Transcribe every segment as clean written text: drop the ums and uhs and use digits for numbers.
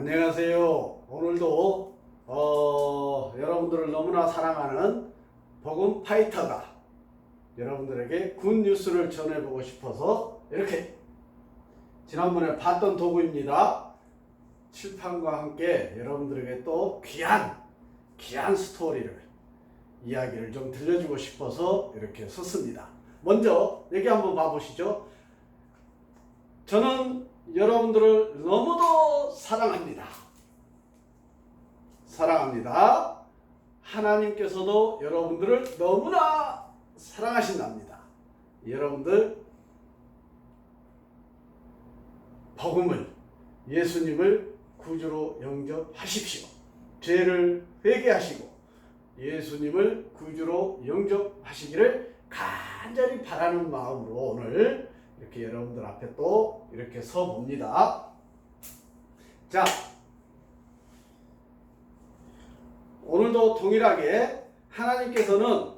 안녕하세요. 오늘도 여러분들을 너무나 사랑하는 복음 파이터가 여러분들에게 굿 뉴스를 전해보고 싶어서 이렇게 지난번에 봤던 도구입니다. 칠판과 함께 여러분들에게 또 귀한 스토리를 이야기를 좀 들려주고 싶어서 이렇게 썼습니다. 먼저 여기 한번 봐보시죠. 저는 여러분들을 너무도 사랑합니다. 하나님께서도 여러분들을 너무나 사랑하신답니다. 여러분들 복음을, 예수님을 구주로 영접하십시오. 죄를 회개하시고 예수님을 구주로 영접하시기를 간절히 바라는 마음으로 오늘 이렇게 여러분들 앞에 또 이렇게 서 봅니다. 자, 오늘도 동일하게 하나님께서는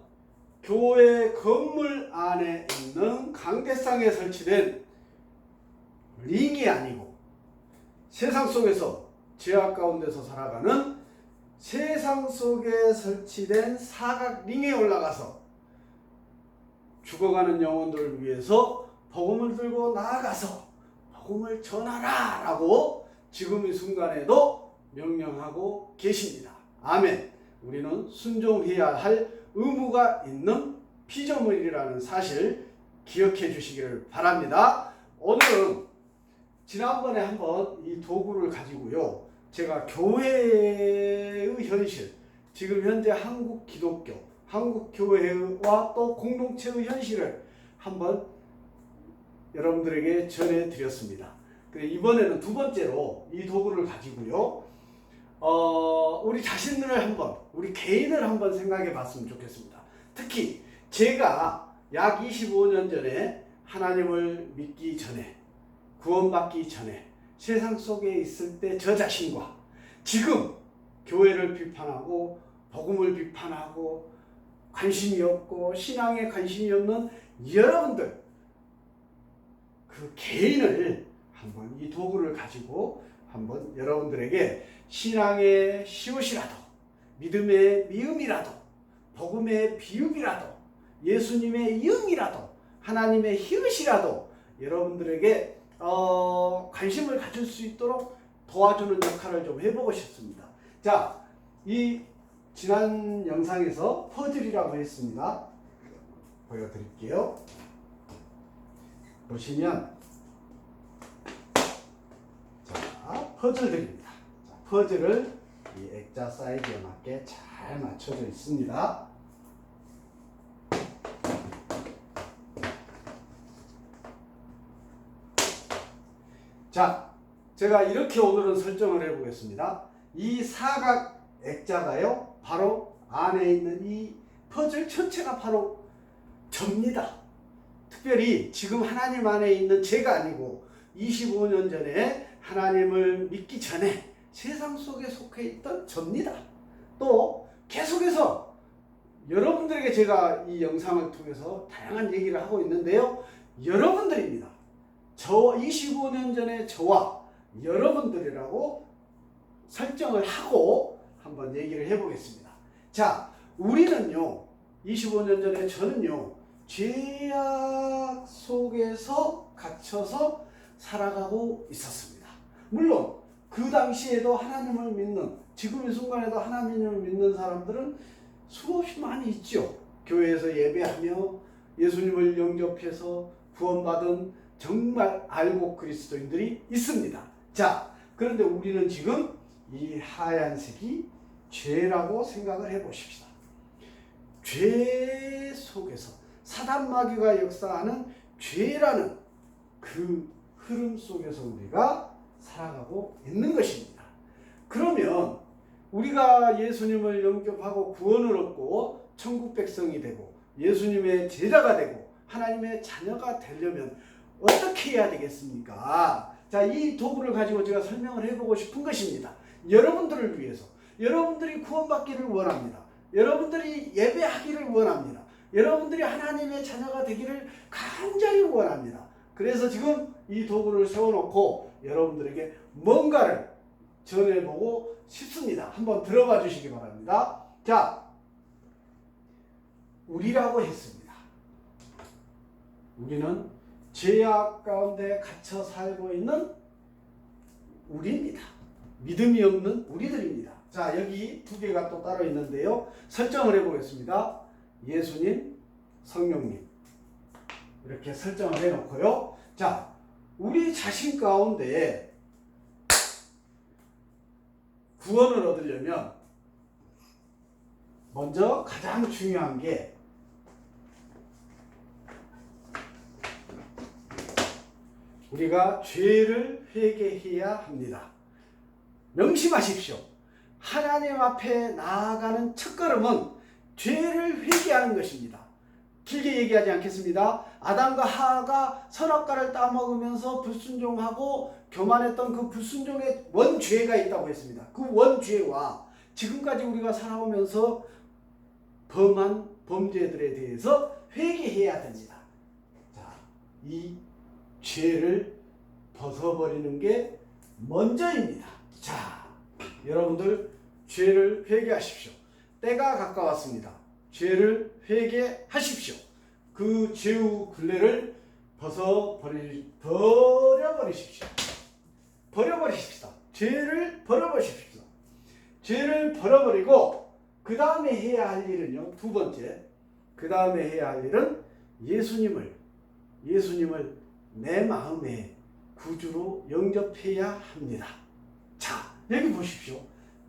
교회 건물 안에 있는 강대상에 설치된 링이 아니고 세상 속에서 죄악 가운데서 살아가는 세상 속에 설치된 사각 링에 올라가서 죽어가는 영혼들을 위해서 복음을 들고 나아가서 복음을 전하라 라고 지금 이 순간에도 명령하고 계십니다. 아멘. 우리는 순종해야 할 의무가 있는 피조물이라는 사실 기억해 주시기를 바랍니다. 오늘은 지난번에 한번 이 도구를 가지고요, 제가 교회의 현실, 지금 현재 한국 기독교, 한국 교회와 또 공동체의 현실을 한번 여러분들에게 전해드렸습니다. 이번에는 두 번째로 이 도구를 가지고요, 우리 자신을 한번, 우리 개인을 한번 생각해 봤으면 좋겠습니다. 특히 제가 약 25년 전에 하나님을 믿기 전에, 구원받기 전에 세상 속에 있을 때 저 자신과 지금 교회를 비판하고 복음을 비판하고 관심이 없고 신앙에 관심이 없는 여러분들, 그 개인을 한번 이 도구를 가지고 한번 여러분들에게 신앙의 시옷이라도, 믿음의 미음이라도, 복음의 비읍이라도, 예수님의 이응이라도, 하나님의 히읗이라도 여러분들에게 관심을 가질 수 있도록 도와주는 역할을 좀 해보고 싶습니다. 자, 이 지난 영상에서 퍼즐이라고 했습니다. 보여드릴게요. 보시면 자, 퍼즐들입니다. 자, 퍼즐을 이 액자 사이즈에 맞게 잘 맞춰져 있습니다. 자, 제가 이렇게 오늘은 설정을 해보겠습니다. 이 사각 액자가요, 바로 안에 있는 이 퍼즐 전체가 바로 접니다. 특별히 지금 하나님 안에 있는 제가 아니고 25년 전에 하나님을 믿기 전에 세상 속에 속해 있던 접니다. 또 계속해서 여러분들에게 제가 이 영상을 통해서 다양한 얘기를 하고 있는데요, 여러분들입니다. 저 25년 전에 저와 여러분들이라고 설정을 하고 한번 얘기를 해보겠습니다. 자, 우리는요, 25년 전에 저는요, 죄악 속에서 갇혀서 살아가고 있었습니다. 물론 그 당시에도 하나님을 믿는, 지금 이 순간에도 하나님을 믿는 사람들은 수없이 많이 있죠. 교회에서 예배하며 예수님을 영접해서 구원받은 정말 알곡 그리스도인들이 있습니다. 자, 그런데 우리는 지금 이 하얀색이 죄라고 생각을 해보십시다. 죄 속에서 사단 마귀가 역사하는 죄라는 그 흐름 속에서 우리가 살아가고 있는 것입니다. 그러면 우리가 예수님을 영접하고 구원을 얻고 천국 백성이 되고 예수님의 제자가 되고 하나님의 자녀가 되려면 어떻게 해야 되겠습니까? 자, 이 도구를 가지고 제가 설명을 해보고 싶은 것입니다. 여러분들을 위해서, 여러분들이 구원받기를 원합니다. 여러분들이 예배하기를 원합니다. 여러분들이 하나님의 자녀가 되기를 간절히 원합니다. 그래서 지금 이 도구를 세워놓고 여러분들에게 뭔가를 전해보고 싶습니다. 한번 들어봐 주시기 바랍니다. 자, 우리라고 했습니다. 우리는 죄악 가운데 갇혀 살고 있는 우리입니다. 믿음이 없는 우리들입니다. 자, 여기 두 개가 또 따로 있는데요. 설정을 해보겠습니다. 예수님, 성령님. 이렇게 설정을 해놓고요. 자, 우리 자신 가운데 구원을 얻으려면 먼저 가장 중요한 게 우리가 죄를 회개해야 합니다. 명심하십시오. 하나님 앞에 나아가는 첫걸음은 죄를 회개하는 것입니다. 길게 얘기하지 않겠습니다. 아담과 하와가 선악과를 따먹으면서 불순종하고 교만했던 그 불순종의 원죄가 있다고 했습니다. 그 원죄와 지금까지 우리가 살아오면서 범한 범죄들에 대해서 회개해야 됩니다. 자, 이 죄를 벗어버리는 게 먼저입니다. 자, 여러분들 죄를 회개하십시오. 때가 가까웠습니다. 죄를 회개하십시오. 그 죄의 굴레를 버려버리십시오. 버려버리십시다. 죄를 버려버리십시오. 죄를 버려버리고 그 다음에 해야 할 일은요. 두 번째, 그 다음에 해야 할 일은 예수님을 내 마음의 구주로 영접해야 합니다. 자, 여기 보십시오.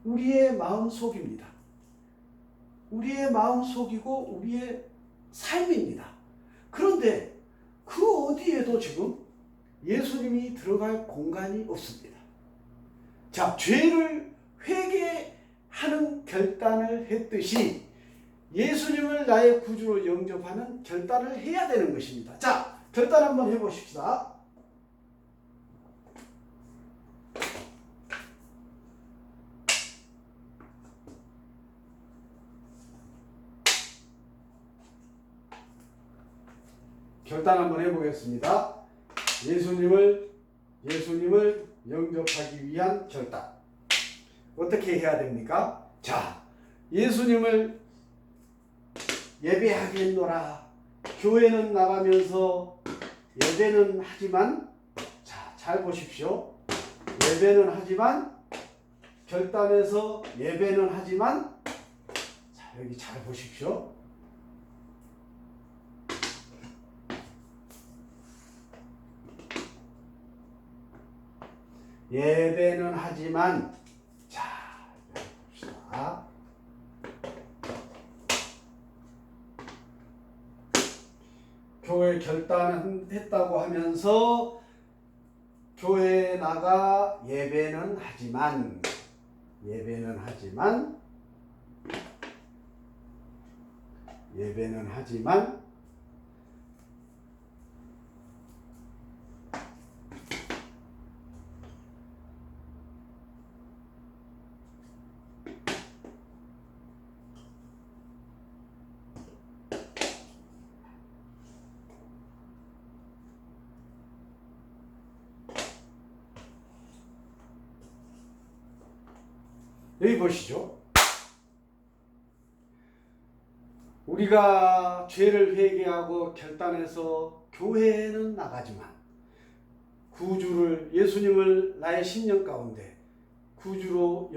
우리의 마음속입니다. 우리의 마음속이고 우리의 삶입니다. 그런데 그 어디에도 지금 예수님이 들어갈 공간이 없습니다. 자, 죄를 회개하는 결단을 했듯이 예수님을 나의 구주로 영접하는 결단을 해야 되는 것입니다. 자, 결단 한번 해보십시다. 결단 한번 해보겠습니다. 예수님을 영접하기 위한 결단. 어떻게 해야 됩니까? 자, 예수님을 예배하겠노라. 교회는 나가면서 예배는 하지만, 자, 잘 보십시오. 예배는 하지만, 결단해서 예배는 하지만, 자, 여기 잘 보십시오. 예배는 하지만, 자, 봅시다. 교회 결단했다고 하면서 교회에 나가 예배는 하지만 여기 보시죠. 우리가 죄를 회개하고 결단해서 교회는 나가지만 구주를, 예수님을 나의 심령 가운데 구주로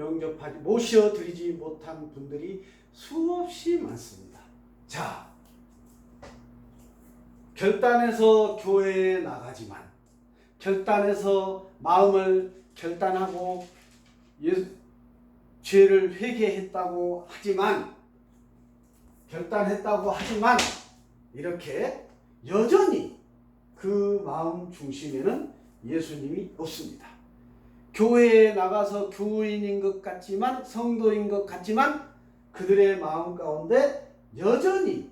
모셔드리지 못한 분들이 수없이 많습니다. 자, 결단해서 교회에 나가지만, 결단해서 마음을 결단하고 죄를 회개했다고 하지만, 결단했다고 하지만, 이렇게 여전히 그 마음 중심에는 예수님이 없습니다. 교회에 나가서 교인인 것 같지만, 성도인 것 같지만, 그들의 마음 가운데 여전히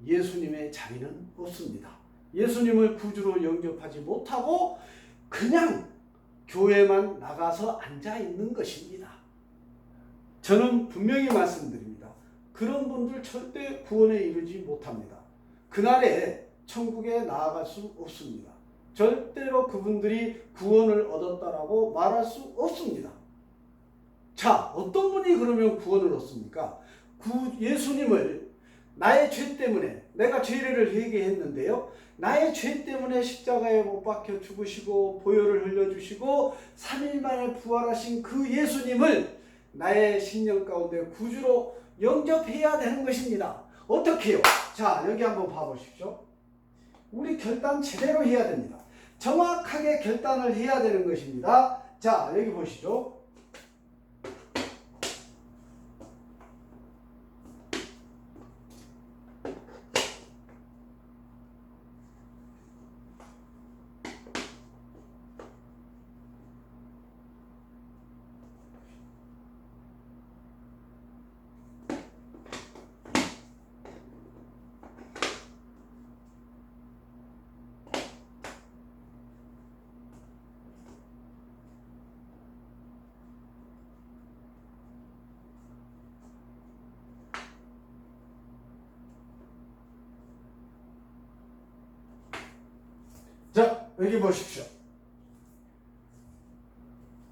예수님의 자리는 없습니다. 예수님을 구주로 영접하지 못하고 그냥 교회만 나가서 앉아 있는 것입니다. 저는 분명히 말씀드립니다. 그런 분들 절대 구원에 이르지 못합니다. 그날에 천국에 나아갈 수 없습니다. 절대로 그분들이 구원을 얻었다라고 말할 수 없습니다. 자, 어떤 분이 그러면 구원을 얻습니까? 예수님을 나의 죄 때문에, 내가 죄를 회개했는데요, 나의 죄 때문에 십자가에 못 박혀 죽으시고 보혈을 흘려주시고 3일 만에 부활하신 그 예수님을 나의 심령 가운데 구주로 영접해야 되는 것입니다. 어떻게 해요? 자, 여기 한번 봐보십시오. 우리 결단 제대로 해야 됩니다. 정확하게 결단을 해야 되는 것입니다. 자, 여기 보시죠. 자, 여기 보십시오.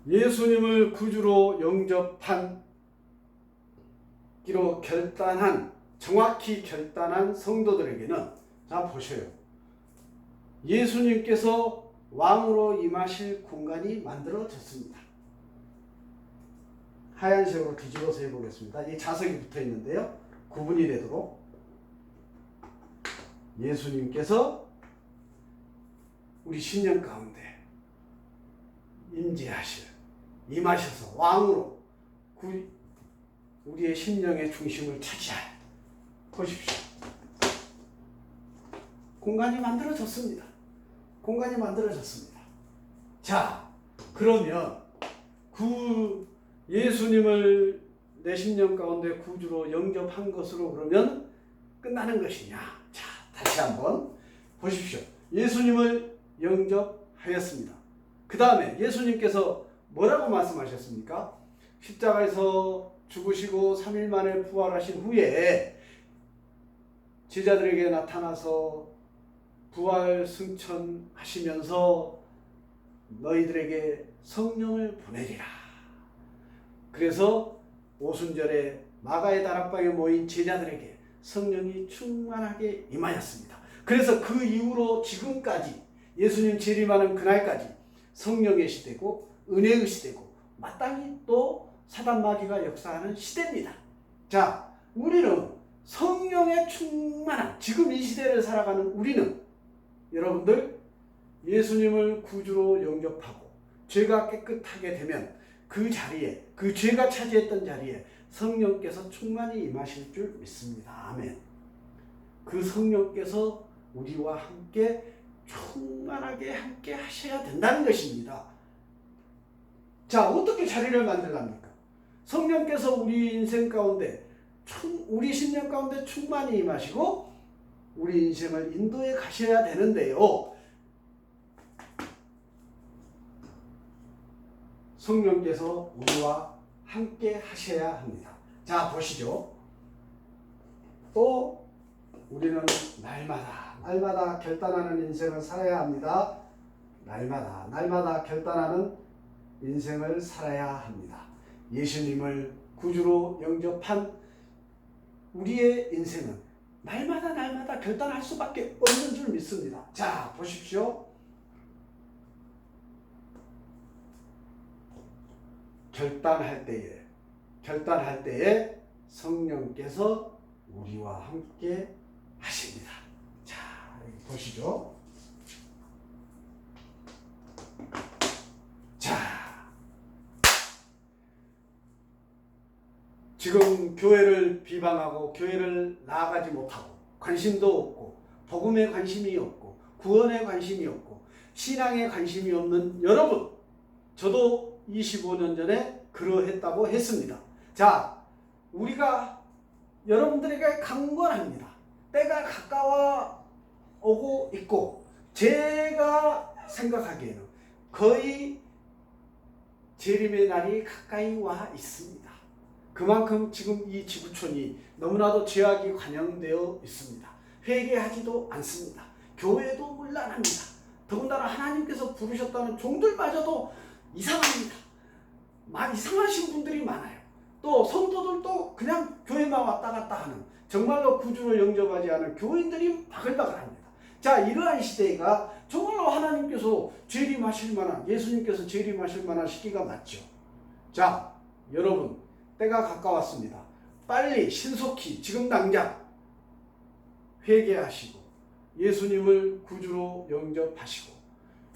예수님을 구주로 영접한 기로 결단한, 정확히 결단한 성도들에게는, 자 보셔요, 예수님께서 왕으로 임하실 공간이 만들어졌습니다. 하얀색으로 뒤집어서 해보겠습니다. 이 자석이 붙어 있는데요, 구분이 되도록 예수님께서 우리 신령 가운데 임하셔서 왕으로 우리의 심령의 중심을 차지할, 보십시오. 공간이 만들어졌습니다. 공간이 만들어졌습니다. 자, 그러면 예수님을 내 심령 가운데 구주로 영접한 것으로 그러면 끝나는 것이냐? 자, 다시 한번 보십시오. 예수님을 영접하였습니다. 그 다음에 예수님께서 뭐라고 말씀하셨습니까? 십자가에서 죽으시고 3일 만에 부활하신 후에 제자들에게 나타나서 부활 승천하시면서 너희들에게 성령을 보내리라. 그래서 오순절에 마가의 다락방에 모인 제자들에게 성령이 충만하게 임하였습니다. 그래서 그 이후로 지금까지 예수님 재림하는 그날까지 성령의 시대고 은혜의 시대고 마땅히 또 사단 마귀가 역사하는 시대입니다. 자, 우리는 성령의 충만한 지금 이 시대를 살아가는 우리는, 여러분들, 예수님을 구주로 영접하고 죄가 깨끗하게 되면 그 자리에, 그 죄가 차지했던 자리에 성령께서 충만히 임하실 줄 믿습니다. 아멘. 그 성령께서 우리와 함께 충만하게 함께 하셔야 된다는 것입니다. 자, 어떻게 자리를 만들랍니까? 성령께서 우리 인생 가운데, 우리 심령 가운데 충만히 임하시고 우리 인생을 인도해 가셔야 되는데요, 성령께서 우리와 함께 하셔야 합니다. 자, 보시죠. 또 우리는 날마다 결단하는 인생을 살아야 합니다. 날마다 결단하는 인생을 살아야 합니다. 예수님을 구주로 영접한 우리의 인생은 날마다 결단할 수밖에 없는 줄 믿습니다. 자, 보십시오. 결단할 때에 성령께서 우리와 함께 하십니다. 자, 여기 보시죠. 자, 지금 교회를 비방하고 교회를 나아가지 못하고 관심도 없고 복음에 관심이 없고 구원에 관심이 없고 신앙에 관심이 없는 여러분, 저도 25년 전에 그러했다고 했습니다. 자, 우리가 여러분들에게 강권합니다. 때가 가까워 오고 있고 제가 생각하기에는 거의 재림의 날이 가까이 와 있습니다. 그만큼 지금 이 지구촌이 너무나도 죄악이 관영되어 있습니다. 회개하지도 않습니다. 교회도 문란합니다. 더군다나 하나님께서 부르셨다는 종들마저도 이상합니다. 막 이상하신 분들이 많아요. 또 성도들도 그냥 교회만 왔다 갔다 하는, 정말로 구주를 영접하지 않은 교인들이 바글바글합니다. 자, 이러한 시대가 정말로 하나님께서 재림하실 만한, 예수님께서 재림하실 만한 시기가 맞죠. 자, 여러분, 때가 가까웠습니다. 빨리 신속히 지금 당장 회개하시고 예수님을 구주로 영접하시고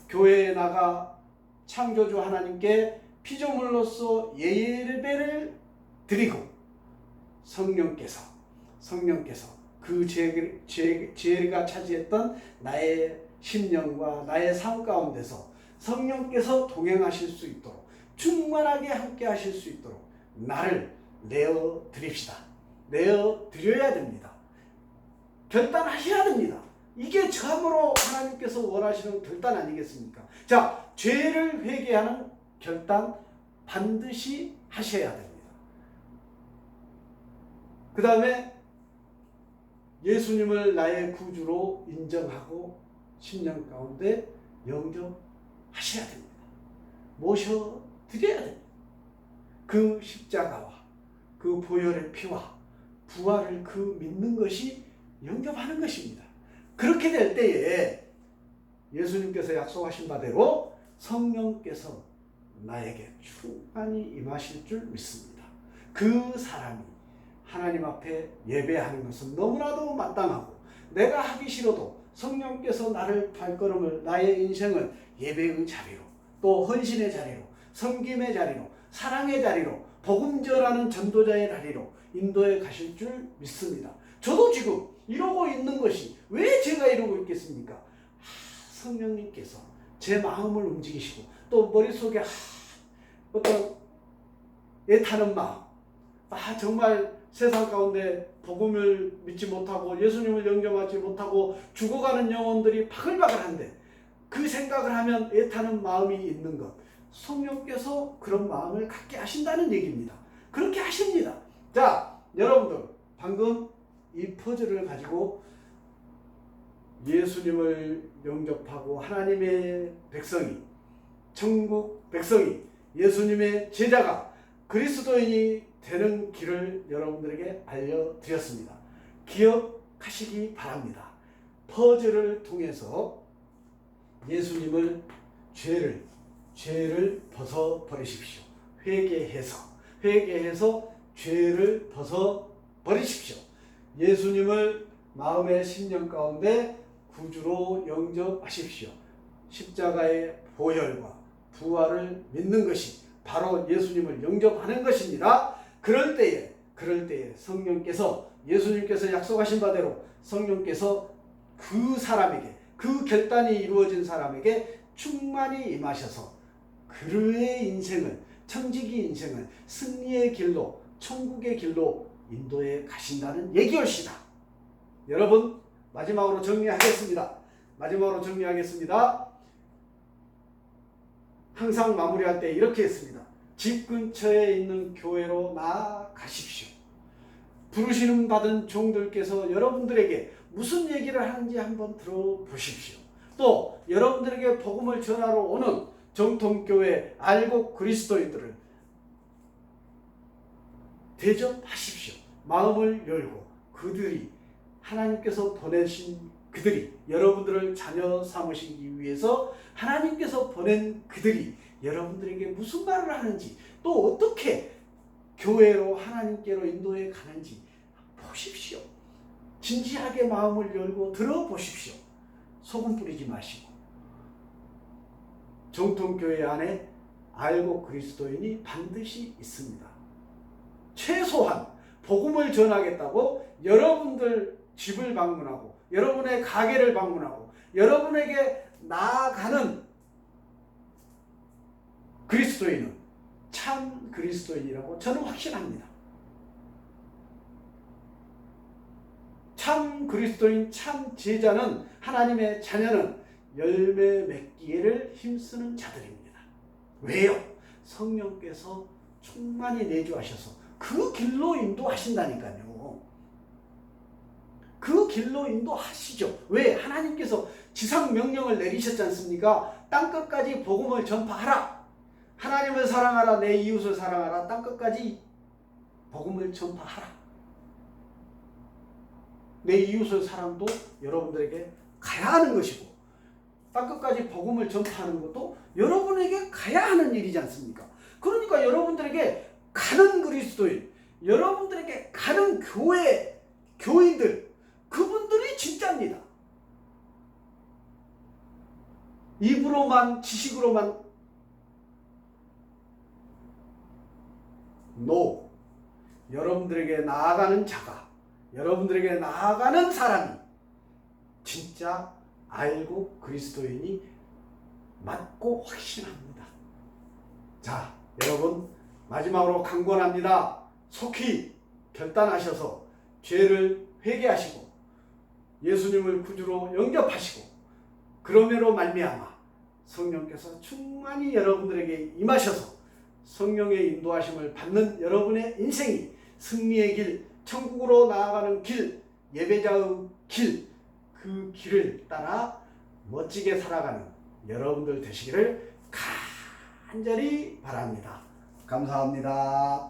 교회에 나가 창조주 하나님께 피조물로서 예배를 드리고 성령께서 그 죄가 차지했던 나의 심령과 나의 삶 가운데서 성령께서 동행하실 수 있도록, 충만하게 함께 하실 수 있도록 나를 내어 드립시다. 내어 드려야 됩니다. 결단하셔야 됩니다. 이게 참으로 하나님께서 원하시는 결단 아니겠습니까? 자, 죄를 회개하는 결단 반드시 하셔야 됩니다. 그 다음에 예수님을 나의 구주로 인정하고 심령 가운데 영접하셔야 됩니다. 모셔드려야 됩니다. 그 십자가와 그 보혈의 피와 부활을 그 믿는 것이 영접하는 것입니다. 그렇게 될 때에 예수님께서 약속하신 바대로 성령께서 나에게 충만히 임하실 줄 믿습니다. 그 사람이 하나님 앞에 예배하는 것은 너무나도 마땅하고, 내가 하기 싫어도 성령께서 나를 발걸음을, 나의 인생을 예배의 자리로, 또 헌신의 자리로, 섬김의 자리로, 사랑의 자리로, 복음 전하는 전도자의 자리로 인도해 가실 줄 믿습니다. 저도 지금 이러고 있는 것이 왜 제가 이러고 있겠습니까? 성령님께서 제 마음을 움직이시고, 또 머릿속에 어떤 애타는 마음, 정말 세상 가운데 복음을 믿지 못하고 예수님을 영접하지 못하고 죽어가는 영혼들이 바글바글한데 그 생각을 하면 애타는 마음이 있는 것, 성령께서 그런 마음을 갖게 하신다는 얘기입니다. 그렇게 하십니다. 자, 여러분들 방금 이 퍼즐을 가지고 예수님을 영접하고 하나님의 백성이, 천국 백성이, 예수님의 제자가 그리스도인이 되는 길을 여러분들에게 알려드렸습니다. 기억하시기 바랍니다. 퍼즐을 통해서 예수님을, 죄를 벗어버리십시오. 회개해서 죄를 벗어버리십시오. 예수님을 마음의 심령 가운데 구주로 영접하십시오. 십자가의 보혈과 부활을 믿는 것이 바로 예수님을 영접하는 것입니다. 그럴 때에 성령께서, 예수님께서 약속하신 바대로 성령께서 그 사람에게, 그 결단이 이루어진 사람에게 충만히 임하셔서 그의 인생을, 청지기 인생을 승리의 길로, 천국의 길로 인도해 가신다는 얘기였시다. 여러분, 마지막으로 정리하겠습니다. 항상 마무리할 때 이렇게 했습니다. 집 근처에 있는 교회로 나아가십시오. 부르시는 받은 종들께서 여러분들에게 무슨 얘기를 하는지 한번 들어보십시오. 또 여러분들에게 복음을 전하러 오는 정통교회 알곡 그리스도인들을 대접하십시오. 마음을 열고 하나님께서 보내신 그들이, 여러분들을 자녀 삼으시기 위해서 하나님께서 보낸 그들이 여러분들에게 무슨 말을 하는지, 또 어떻게 교회로 하나님께로 인도해 가는지 보십시오. 진지하게 마음을 열고 들어보십시오. 소금 뿌리지 마시고. 정통교회 안에 알곡 그리스도인이 반드시 있습니다. 최소한 복음을 전하겠다고 여러분들 집을 방문하고, 여러분의 가게를 방문하고, 여러분에게 나아가는 그리스도인은 참 그리스도인이라고 저는 확신합니다. 참 그리스도인, 참 제자는, 하나님의 자녀는 열매 맺기를 힘쓰는 자들입니다. 왜요? 성령께서 충만히 내주하셔서 그 길로 인도하신다니까요. 그 길로 인도하시죠. 왜? 하나님께서 지상 명령을 내리셨지 않습니까? 땅끝까지 복음을 전파하라. 하나님을 사랑하라, 내 이웃을 사랑하라, 땅끝까지 복음을 전파하라. 내 이웃을 사랑도 여러분들에게 가야 하는 것이고 땅끝까지 복음을 전파하는 것도 여러분에게 가야 하는 일이지 않습니까? 그러니까 여러분들에게 가는 그리스도인, 여러분들에게 가는 교회, 교인들, 그분들이 진짜입니다. 입으로만, 지식으로만 NO. 여러분들에게 나아가는 자가, 여러분들에게 나아가는 사람이 진짜 알고 그리스도인이 맞고 확신합니다. 자, 여러분 마지막으로 강권합니다. 속히 결단하셔서 죄를 회개하시고 예수님을 구주로 영접하시고 그러므로 말미암아 성령께서 충만히 여러분들에게 임하셔서 성령의 인도하심을 받는 여러분의 인생이 승리의 길, 천국으로 나아가는 길, 예배자의 길, 그 길을 따라 멋지게 살아가는 여러분들 되시기를 간절히 바랍니다. 감사합니다.